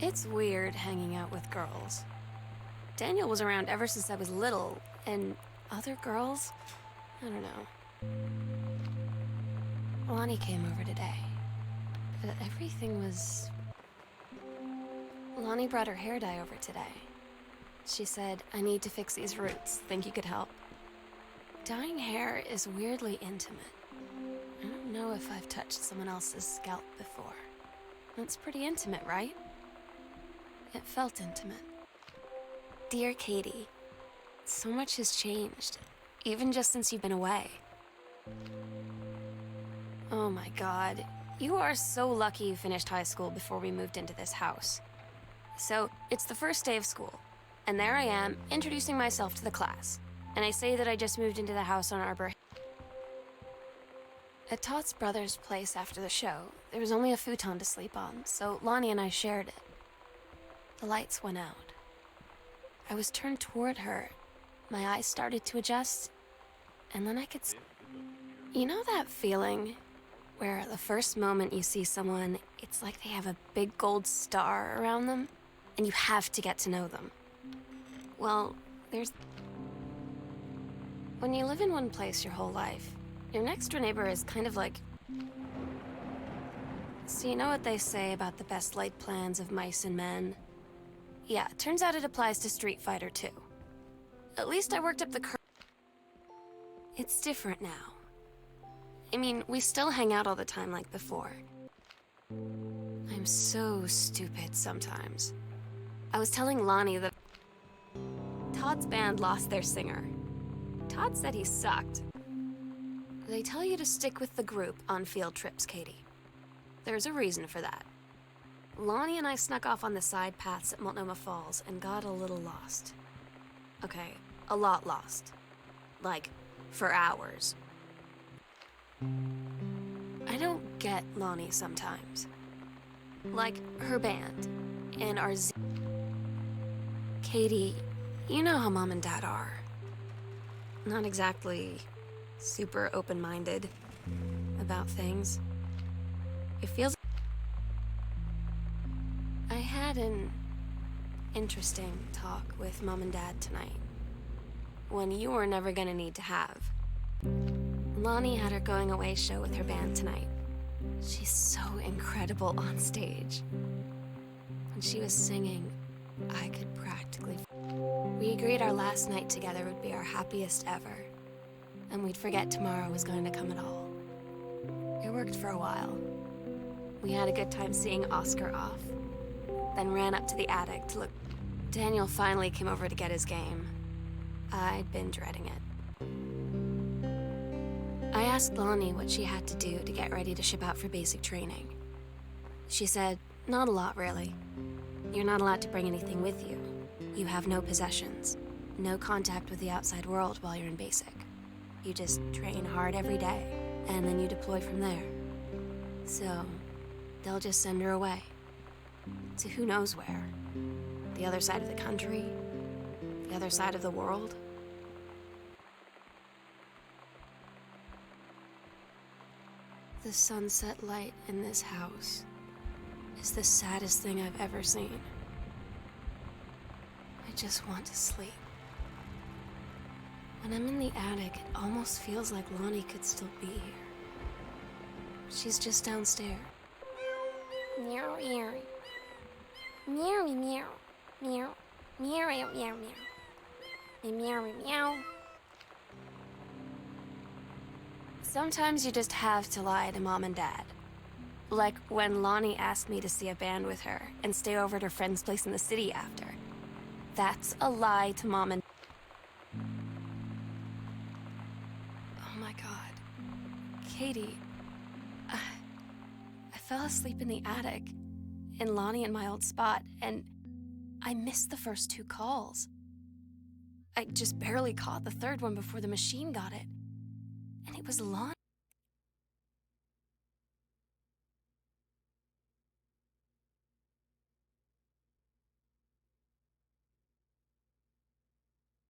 It's weird hanging out with girls. Daniel was around ever since I was little, and other girls? I don't know. Lonnie came over today, but everything was... Lonnie brought her hair dye over today. She said, "I need to fix these roots. Think you could help?" Dyeing hair is weirdly intimate. I don't know if I've touched someone else's scalp before. That's pretty intimate, right? It felt intimate. Dear Katie, so much has changed, even just since you've been away. Oh my God, you are so lucky you finished high school before we moved into this house. So, it's the first day of school, and there I am, introducing myself to the class. And I say that I just moved into the house on Arbor. At Todd's brother's place after the show, there was only a futon to sleep on, so Lonnie and I shared it. The lights went out. I was turned toward her. My eyes started to adjust, and then I could see... You know that feeling where the first moment you see someone, it's like they have a big gold star around them, and you have to get to know them? Well, when you live in one place your whole life, your next-door neighbor is kind of like... So you know what they say about the best laid plans of mice and men? Yeah, it turns out it applies to Street Fighter too. At least I worked up the courage. It's different now. I mean, we still hang out all the time like before. I'm so stupid sometimes. I was telling Lonnie that Todd's band lost their singer. Todd said he sucked. They tell you to stick with the group on field trips, Katie. There's a reason for that. Lonnie and I snuck off on the side paths at Multnomah Falls and got a little lost. Okay, a lot lost. Like, for hours. I don't get Lonnie sometimes. Like, her band, and our Katie, you know how Mom and Dad are. Not exactly super open-minded about things. It feels... I had an interesting talk with Mom and Dad tonight. One you were never gonna need to have. Lonnie had her going away show with her band tonight. She's so incredible on stage. When she was singing, I could practically... We agreed our last night together would be our happiest ever, and we'd forget tomorrow was going to come at all. It worked for a while. We had a good time seeing Oscar off, then ran up to the attic to look. Daniel finally came over to get his game. I'd been dreading it. I asked Lonnie what she had to do to get ready to ship out for basic training. She said, not a lot, really. You're not allowed to bring anything with you. You have no possessions, no contact with the outside world while you're in basic. You just train hard every day, and then you deploy from there. So, they'll just send her away. To who knows where. The other side of the country? The other side of the world? The sunset light in this house is the saddest thing I've ever seen. I just want to sleep. When I'm in the attic, it almost feels like Lonnie could still be here. She's just downstairs. Meow, meow. Meow, meow. Meow. Meow, meow, meow. Meow, meow. Sometimes you just have to lie to Mom and Dad. Like when Lonnie asked me to see a band with her and stay over at her friend's place in the city after. That's a lie to Mom and... Oh my God. Katie, I fell asleep in the attic, in Lonnie and my old spot, and I missed the first 2 calls. I just barely caught the third one before the machine got it. And it was Lonnie.